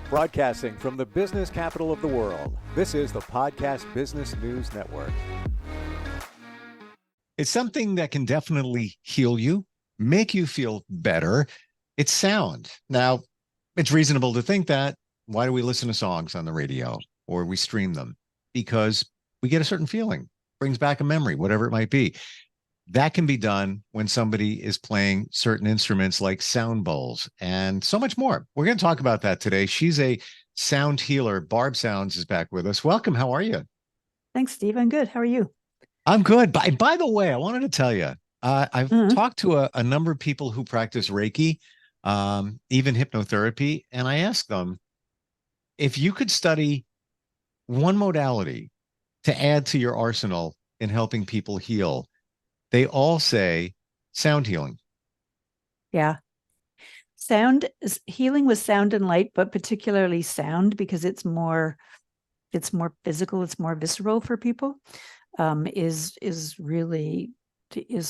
Broadcasting from the business capital of the world, this is the Podcast Business News Network. It's something that can definitely heal you, make you feel better. It's sound. Now, it's reasonable to think that. Why do we listen to songs on the radio or we stream them? Because we get a certain feeling, brings back a memory, whatever it might be. That can be done when somebody is playing certain instruments like sound bowls and so much more. We're going to talk about that today. She's a sound healer. Barb Sounds is back with us. Welcome. How are you? Thanks, Steve. I'm good. How are you? I'm good. By the way, I wanted to tell you, I've talked to a number of people who practice Reiki, even hypnotherapy, and I asked them, if you could study one modality to add to your arsenal in helping people heal, they all say sound healing. Yeah. Healing with sound and light, but particularly sound because it's more physical, it's more visceral for people, is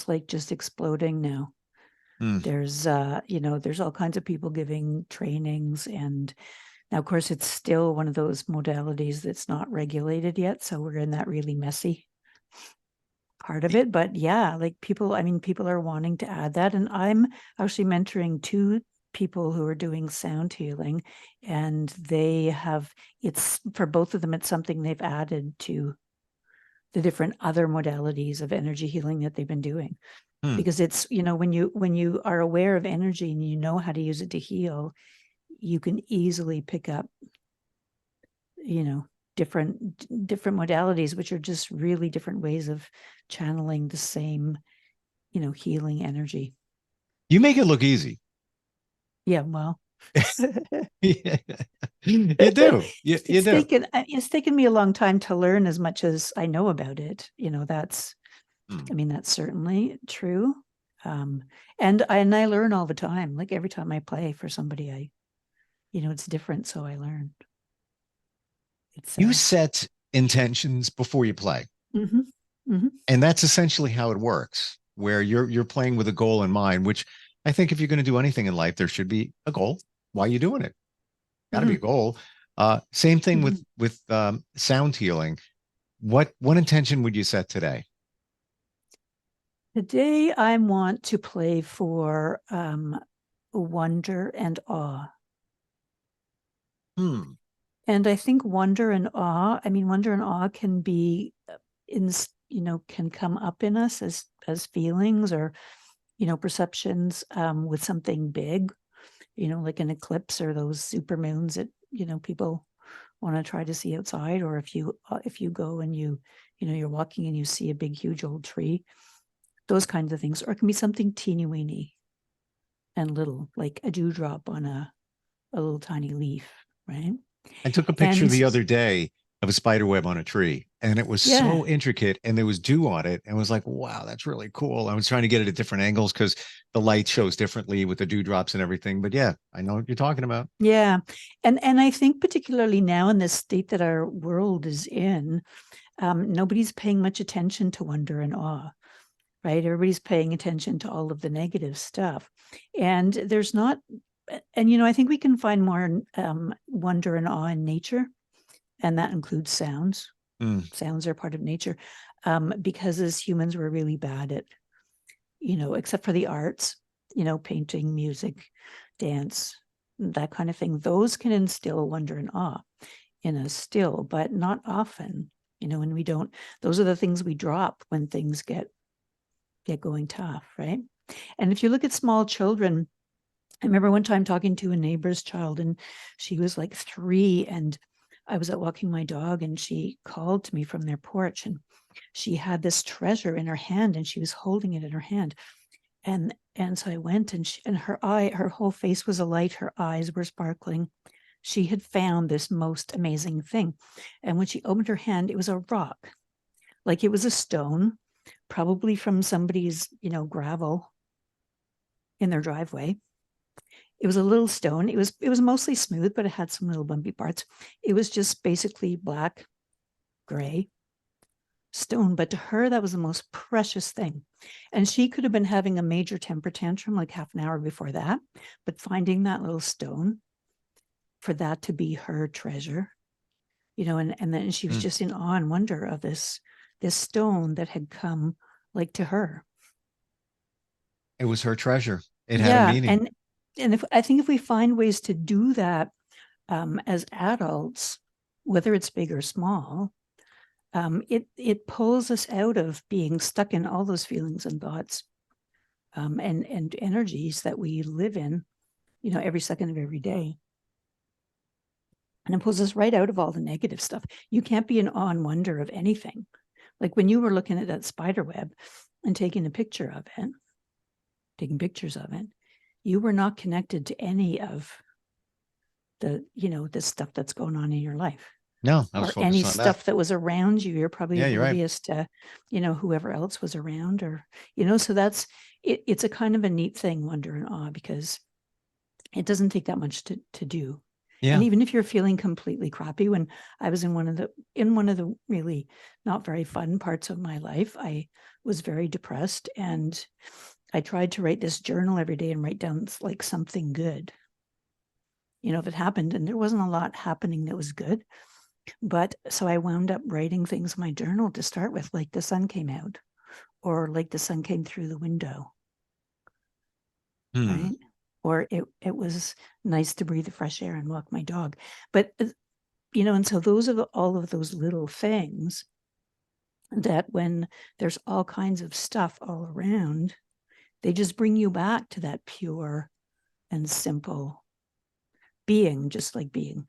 like just exploding now. There's there's all kinds of people giving trainings, and now of course it's still one of those modalities that's not regulated yet, so we're in that really messy part of it. But yeah, like people are wanting to add that, and I'm actually mentoring two people who are doing sound healing, and it's for both of them, it's something they've added to the different other modalities of energy healing that they've been doing. Because it's, when you are aware of energy and you know how to use it to heal, you can easily pick up different modalities, which are just really different ways of channeling the same healing energy. You make it look easy. Yeah, well, yeah. You do. You do. It's taken me a long time to learn as much as I know about it. That's certainly true. And I learn all the time. Like every time I play for somebody, it's different, so I learn. You set intentions before you play. And that's essentially how it works, where you're playing with a goal in mind, which I think if you're going to do anything in life, there should be a goal. Why are you doing it? Got to be a goal. Same thing with sound healing. What intention would you set today? Today, I want to play for wonder and awe. And I think wonder and awe can be can come up in us as feelings or, perceptions with something big, like an eclipse or those super moons that, people want to try to see outside. Or if you go and you're walking and you see a big, huge old tree, those kinds of things. Or it can be something teeny weeny and little, like a dewdrop on a little tiny leaf, right? I took a picture the other day of a spider web on a tree, and it was so intricate, and there was dew on it, and was like, wow, that's really cool. I was trying to get it at different angles because the light shows differently with the dewdrops and everything. But yeah, I know what you're talking about. Yeah. And I think particularly now in this state that our world is in, nobody's paying much attention to wonder and awe, right? Everybody's paying attention to all of the negative stuff. And there's not, and I think we can find more wonder and awe in nature. And that includes sounds. Sounds are part of nature, because as humans, we're really bad at, except for the arts, painting, music, dance, that kind of thing. Those can instill wonder and awe in us still, but not often, when we don't. Those are the things we drop when things get going tough, right? And if you look at small children, I remember one time talking to a neighbor's child, and she was like 3, and I was out walking my dog, and she called to me from their porch, and she had this treasure in her hand, and she was holding it in her hand. And so I went, and her whole face was alight. Her eyes were sparkling. She had found this most amazing thing. And when she opened her hand, it was a rock, like it was a stone, probably from somebody's, gravel in their driveway. It was a little stone. It was mostly smooth, but it had some little bumpy parts. It was just basically black, gray stone. But to her, that was the most precious thing. And she could have been having a major temper tantrum like half an hour before that. But finding that little stone for that to be her treasure, and then she was just in awe and wonder of this stone that had come like to her. It was her treasure. It had a meaning. And I think if we find ways to do that as adults, whether it's big or small, it pulls us out of being stuck in all those feelings and thoughts and energies that we live in, every second of every day. And it pulls us right out of all the negative stuff. You can't be in awe and wonder of anything. Like when you were looking at that spider web and taking pictures of it, you were not connected to any of the stuff that's going on in your life. No, I was or any focused on stuff that was around you. You're probably Yeah, you're right. oblivious to, whoever else was around, or, so that's it. It's a kind of a neat thing, wonder and awe, because it doesn't take that much to do. Yeah. And even if you're feeling completely crappy, when I was in one of the really not very fun parts of my life, I was very depressed, and I tried to write this journal every day and write down like something good, if it happened. And there wasn't a lot happening that was good. But so I wound up writing things in my journal to start with, like the sun came out, or like the sun came through the window, right? Or it was nice to breathe the fresh air and walk my dog. But, and so those are all of those little things that when there's all kinds of stuff all around, they just bring you back to that pure and simple being, just like being,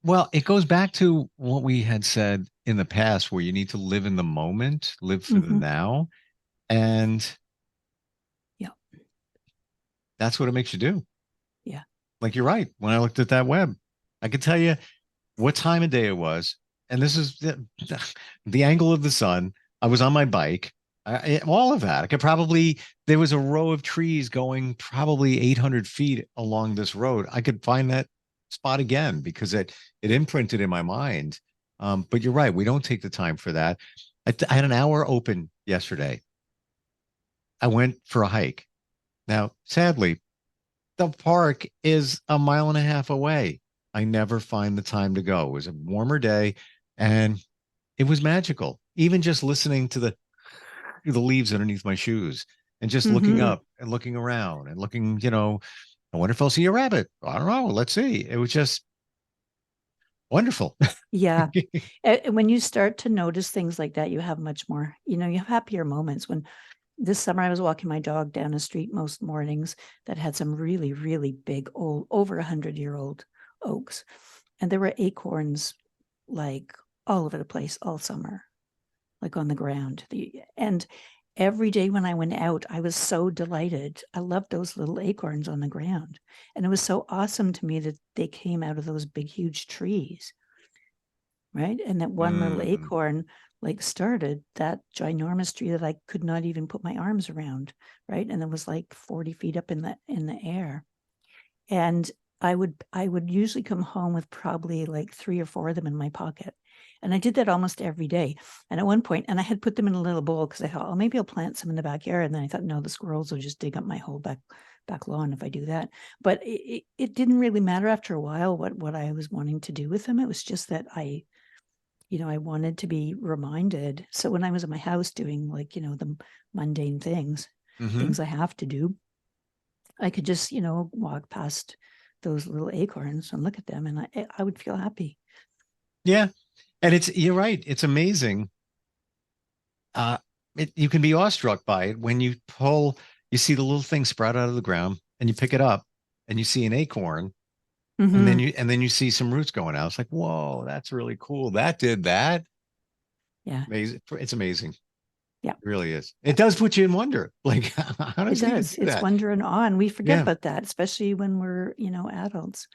Well, it goes back to what we had said in the past, where you need to live in the moment, live for the now. And that's what it makes you do. Yeah. Like, you're right. When I looked at that web, I could tell you what time of day it was. And this is the angle of the sun. I was on my bike. All of that. I could probably, there was a row of trees going probably 800 feet along this road. I could find that spot again because it imprinted in my mind. But you're right. We don't take the time for that. I had an hour open yesterday. I went for a hike. Now, sadly, the park is a mile and a half away. I never find the time to go. It was a warmer day and it was magical. Even just listening to the leaves underneath my shoes and just looking up and looking around and looking, I wonder if I'll see a rabbit. I don't know. Let's see. It was just wonderful. Yeah. When you start to notice things like that, you have much more, you have happier moments. When this summer I was walking my dog down a street most mornings that had some really, really big old, over 100-year-old oaks. And there were acorns like all over the place all summer, like on the ground. And every day when I went out, I was so delighted. I loved those little acorns on the ground. And it was so awesome to me that they came out of those big, huge trees. Right. And that one little acorn like started that ginormous tree that I could not even put my arms around. Right. And it was like 40 feet up in the air. And I would usually come home with probably like 3 or 4 of them in my pocket. And I did that almost every day. And at one point, and I had put them in a little bowl because I thought, oh, maybe I'll plant some in the backyard. And then I thought, no, the squirrels will just dig up my whole back lawn if I do that. But it didn't really matter after a while what I was wanting to do with them. It was just that I wanted to be reminded. So when I was at my house doing like, the mundane things, things I have to do, I could just, walk past those little acorns and look at them and I would feel happy. Yeah. And you're right. It's amazing. You can be awestruck by it when you see the little thing sprout out of the ground and you pick it up and you see an acorn and then you see some roots going out. It's like, whoa, that's really cool. That did that. Yeah. Amazing. It's amazing. Yeah. It really is. It does put you in wonder. Like, how does it does? It's wonder and awe. And we forget about that, especially when we're, adults.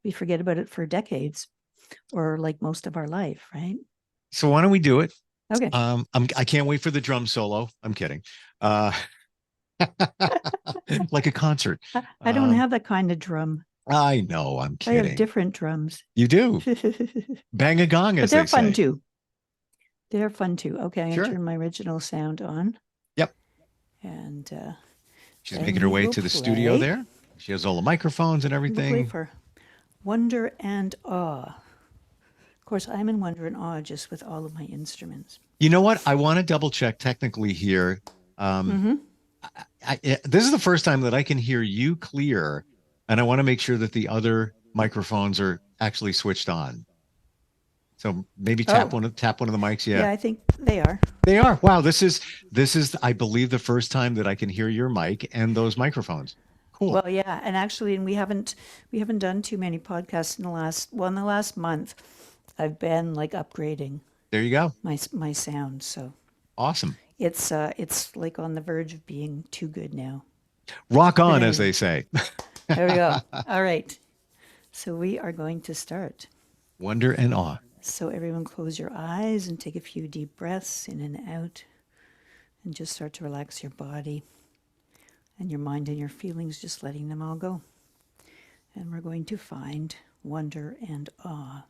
We forget about it for decades or like most of our life, right? So why don't we do it? Okay. I can't wait for the drum solo. I'm kidding. Like a concert. I don't have that kind of drum. I know. I'm kidding. I have different drums. You do. Bang a gong, as but they're they fun say. too. They're fun too. Okay, I'm Sure. gonna turn my original sound on. Yep. And she's making her way to the studio there. She has all the microphones and everything. We'll play for Wonder and awe. Of course, I'm in wonder and awe just with all of my instruments. You know what? I want to double check technically here. Um, this is the first time that I can hear you clear, and I want to make sure that the other microphones are actually switched on. So maybe Oh, tap one of the mics. Yeah, yeah, I think they are. they are. Wow, this is I believe the first time that I can hear your mic and those microphones. Cool. Well, yeah, and actually, and we haven't done too many podcasts in the last month. I've been like upgrading There you go. my sound, so Awesome. it's like on the verge of being too good now. Rock But on, as anyway, they say. there we go. All right, so we are going to start. Wonder and awe. So everyone, close your eyes and take a few deep breaths in and out, and just start to relax your body and your mind and your feelings, just letting them all go. And we're going to find wonder and awe.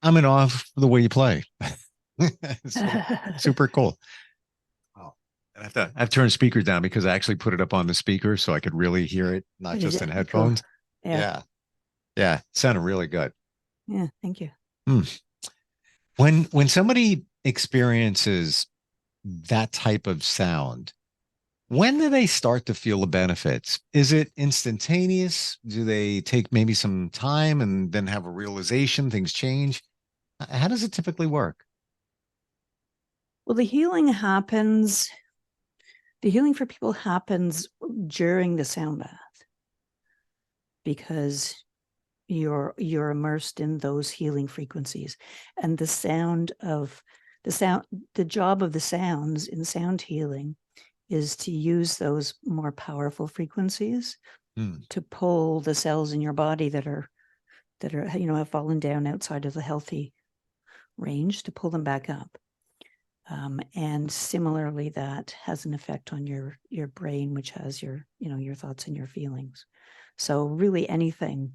I'm in awe of the way you play. So super cool. Oh, and I've turned speakers down because I actually put it up on the speaker so I could really hear it, not Did just in you? Cool. headphones. Yeah. Yeah. Yeah. Sounded really good. Yeah. Thank you. Hmm. When somebody experiences that type of sound, when do they start to feel the benefits? Is it instantaneous? Do they take maybe some time and then have a realization things change? How does it typically work? Well, the healing for people happens during the sound bath because you're immersed in those healing frequencies, and the job of the sounds in sound healing is to use those more powerful frequencies Hmm. to pull the cells in your body that are have fallen down outside of the healthy range, to pull them back up. And similarly, that has an effect on your brain, which has your thoughts and your feelings. So really anything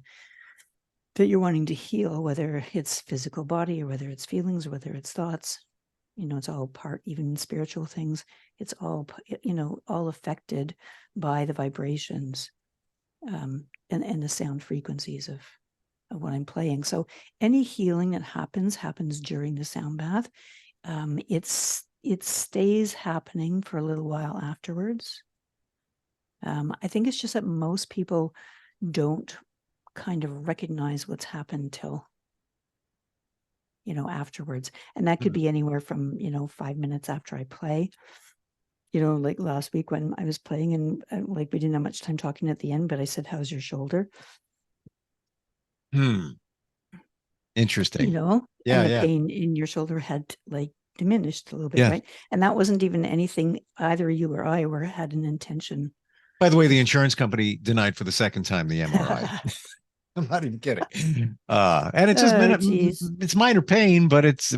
that you're wanting to heal, whether it's physical body or whether it's feelings or whether it's thoughts, it's all part, even spiritual things, it's all, all affected by the vibrations and the sound frequencies of what I'm playing. So any healing that happens during the sound bath. It stays happening for a little while afterwards. I think it's just that most people don't kind of recognize what's happened till afterwards, and that could be anywhere from 5 minutes after I play. Like last week when I was playing, and like we didn't have much time talking at the end, but I said, "How's your shoulder?" Interesting. And Yeah, the yeah. pain in your shoulder had like diminished a little bit, Yeah. right? And that wasn't even anything either you or I had an intention. By the way, the insurance company denied for the second time the MRI. I'm not even kidding. And it's just Oh, geez. it's minor pain, but it's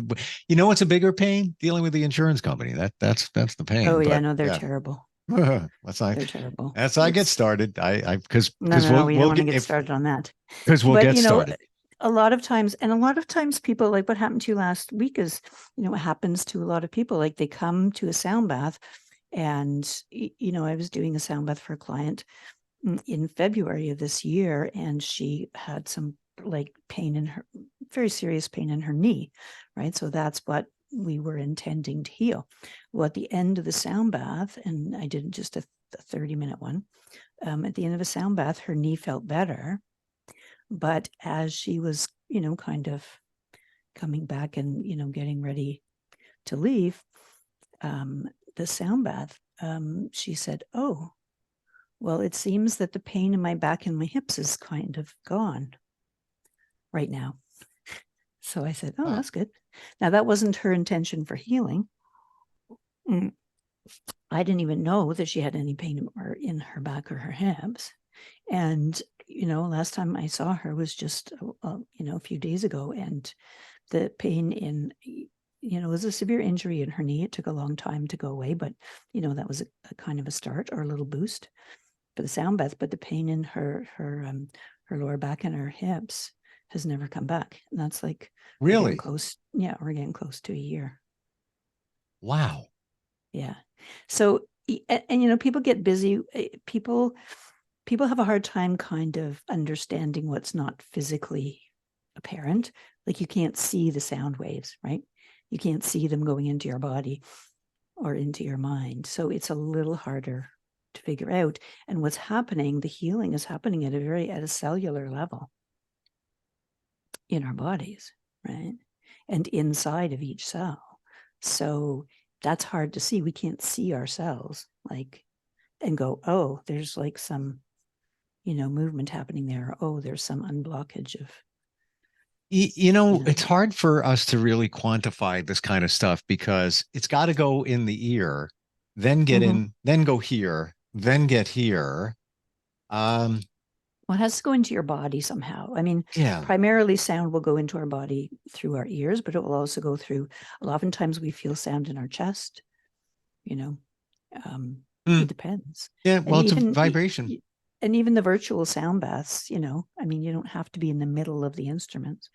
it's a bigger pain dealing with the insurance company. That's the Oh, pain. yeah, But no, they're yeah, terrible. that's not They're terrible. that's how I get started. I because No, no, no, we don't we'll want to get get if started on that. because we'll But, get started. a lot of times people, like what happened to you last week is, what happens to a lot of people, like they come to a sound bath and, I was doing a sound bath for a client in February of this year, and she had some like very serious pain in her knee, right? So that's what we were intending to heal. Well, at the end of the sound bath, and I did just a 30-minute one, at the end of a sound bath, her knee felt better. But as she was, kind of coming back and, getting ready to leave the sound bath, she said, "Oh, well, it seems that the pain in my back and my hips is kind of gone right now." So I said, "Oh, that's good." Now, that wasn't her intention for healing. I didn't even know that she had any pain in her back or her hips. And, last time I saw her was just, a few days ago. And the pain it was a severe injury in her knee. It took a long time to go away, but, that was a kind of a start or a little boost for the sound bath. But the pain in her lower back and her hips has never come back. And that's like, we're getting Really? close. Yeah, we're getting close to a year. Wow. Yeah. So, and people get busy. People have a hard time kind of understanding what's not physically apparent. Like you can't see the sound waves, right? You can't see them going into your body or into your mind. So it's a little harder to figure out. And what's happening, the healing is happening at a cellular level in our bodies, right? And inside of each cell. So that's hard to see. We can't see ourselves and go, "Oh, there's like some, movement happening there. Oh, there's some unblockage of." It's hard for us to really quantify this kind of stuff because it's got to go in the ear, then get in, then go here, then get here. Well, it has to go into your body somehow. I mean, Yeah. primarily sound will go into our body through our ears, but it will also go through, oftentimes we feel sound in our chest, it depends. Yeah. And Well, it's a vibration. even the virtual sound baths, I mean, you don't have to be in the middle of the instruments.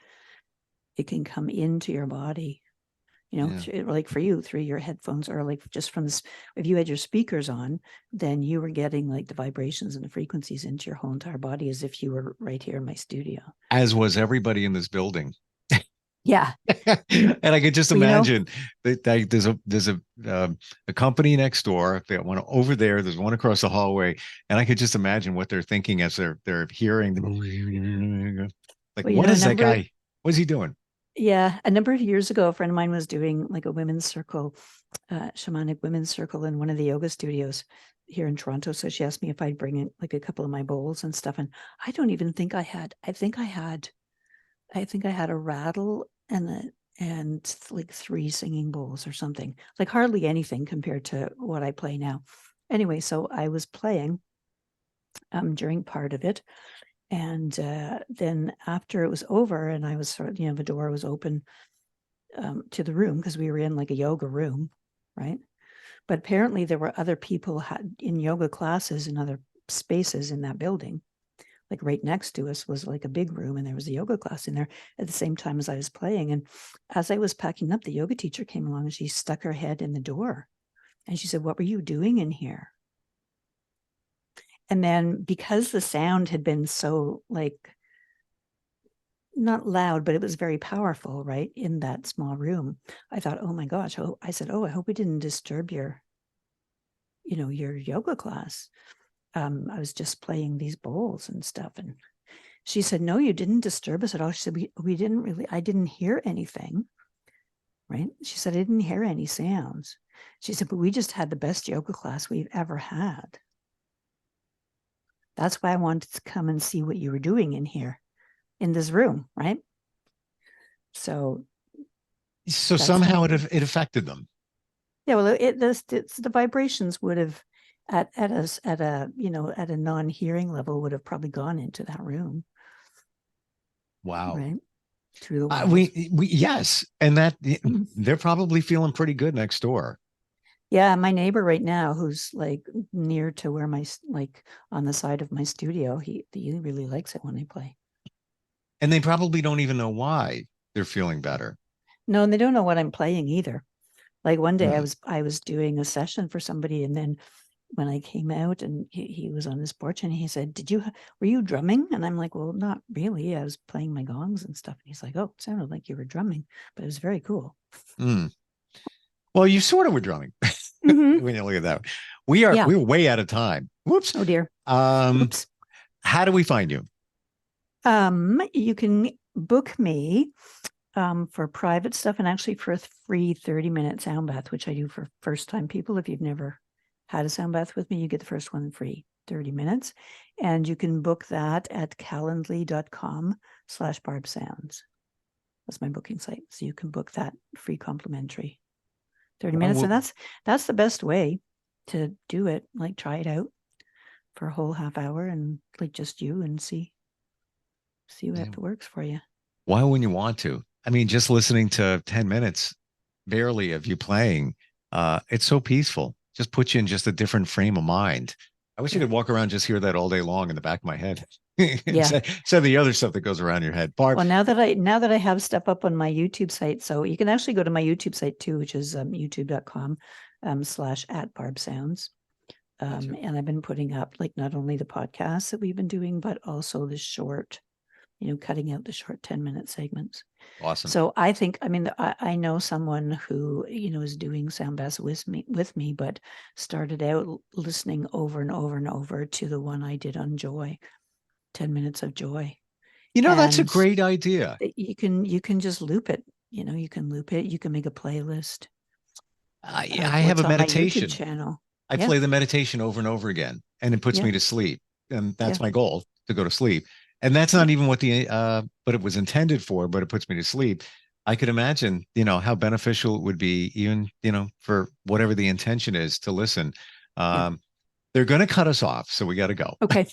it can come into your body, like for you through your headphones, or like just from this, if you had your speakers on, then you were getting like the vibrations and the frequencies into your whole entire body as if you were right here in my studio. As was everybody in this building. Yeah. And I could just Well, imagine that there's a company next door. They got one over there. There's one across the hallway, and I could just imagine what they're thinking as they're hearing. Like, well, what is that guy? What is he doing? Yeah, a number of years ago, a friend of mine was doing like a women's circle, shamanic women's circle in one of the yoga studios here in Toronto. So she asked me if I'd bring in like a couple of my bowls and stuff. And I don't even think I had. I think I had a rattle and like 3 singing bowls or something. Like hardly anything compared to what I play now. Anyway, so I was playing during part of it. And then after it was over and I was sort of, the door was open to the room because we were in like a yoga room, right? But apparently there were other people in yoga classes in other spaces in that building. Like right next to us was like a big room and there was a yoga class in there at the same time as I was playing. And as I was packing up, the yoga teacher came along and she stuck her head in the door and she said, "What were you doing in here?" And then because the sound had been so like not loud, but it was very powerful, right, in that small room, I thought, oh my gosh. I said, I hope we didn't disturb your yoga class. I was just playing these bowls and stuff. And she said, no, you didn't disturb us at all. She said, we didn't really, I didn't hear anything, right? She said, I didn't hear any sounds. She said, but we just had the best yoga class we've ever had. That's why I wanted to come and see what you were doing in here, in this room, right? So somehow it affected them. Yeah, well, the vibrations would have at a non-hearing level would have probably gone into that room. Wow. Right. Through the walls. We yes, and that they're probably feeling pretty good next door. Yeah, my neighbor right now, who's like near to where on the side of my studio, he really likes it when I play. And they probably don't even know why they're feeling better. No, and they don't know what I'm playing either. Like one day I was doing a session for somebody, and then when I came out and he was on his porch and he said, were you drumming? And I'm like, well, not really. I was playing my gongs and stuff. And he's like, oh, it sounded like you were drumming, but it was very cool. Well, you sort of were drumming when you look at that. We're way out of time. Whoops. Oh dear. Oops. How do we find you? You can book me for private stuff and actually for a free 30-minute sound bath, which I do for first-time people. If you've never had a sound bath with me, you get the first one free, 30 minutes. And you can book that at calendly.com/Barb Sounds. That's my booking site. So you can book that free complimentary 30 minutes. And that's the best way to do it. Like try it out for a whole half hour and like just you and see what works for you. Why wouldn't you want to? I mean, just listening to 10 minutes barely of you playing, it's so peaceful. Just puts you in just a different frame of mind. I wish I could walk around, just hear that all day long in the back of my head. Yeah. So the other stuff that goes around your head. Barb. Well, now that I have stuff up on my YouTube site, so you can actually go to my YouTube site too, which is youtube.com /@BarbSounds. And I've been putting up like not only the podcasts that we've been doing, but also the short, cutting out the short 10-minute segments. Awesome. So I think, I know someone who, is doing sound baths with me, but started out listening over and over and over to the one I did on joy, 10 minutes of joy. That's a great idea. You can just loop it. You can loop it. You can make a playlist. I have a meditation channel. I play the meditation over and over again, and it puts me to sleep. And that's my goal, to go to sleep. And that's not even what but it was intended for, but it puts me to sleep. I could imagine, how beneficial it would be even, for whatever the intention is to listen. They're going to cut us off, so we got to go. Okay.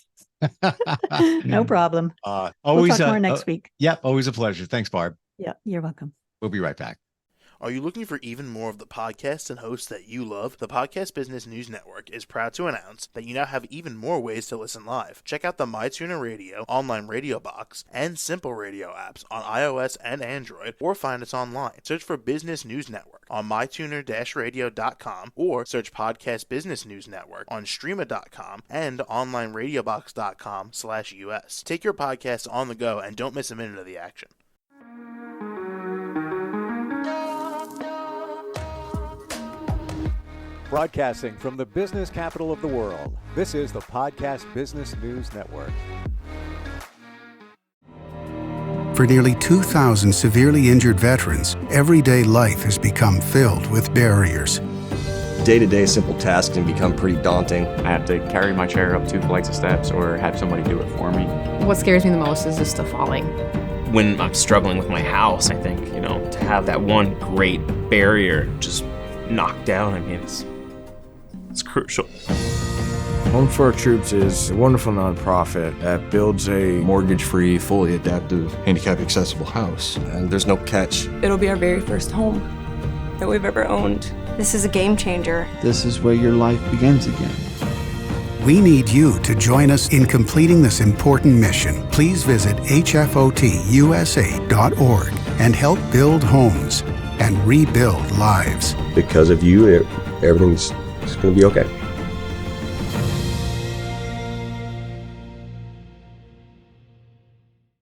No problem. Always we'll talk more next week. Yep. Always a pleasure. Thanks, Barb. Yeah. You're welcome. We'll be right back. Are you looking for even more of the podcasts and hosts that you love? The Podcast Business News Network is proud to announce that you now have even more ways to listen live. Check out the MyTuner Radio, online radio box, and Simple Radio apps on iOS and Android, or find us online. Search for Business News Network on mytuner-radio.com, or search Podcast Business News Network on streama.com and onlineradiobox.com/US. Take your podcast on the go and don't miss a minute of the action. Broadcasting from the business capital of the world, this is the Podcast Business News Network. For nearly 2,000 severely injured veterans, everyday life has become filled with barriers. Day-to-day simple tasks can become pretty daunting. I have to carry my chair up 2 flights of steps or have somebody do it for me. What scares me the most is just the falling. When I'm struggling with my house, I think, to have that one great barrier just knocked down, it's crucial. Home for Our Troops is a wonderful nonprofit that builds a Mortgage-free, fully adaptive, handicap-accessible house. And there's no catch. It'll be our very first home that we've ever owned. This is a game changer. This is where your life begins again. We need you to join us in completing this important mission. Please visit hfotusa.org and help build homes and rebuild lives. Because of you, everything's going to be okay.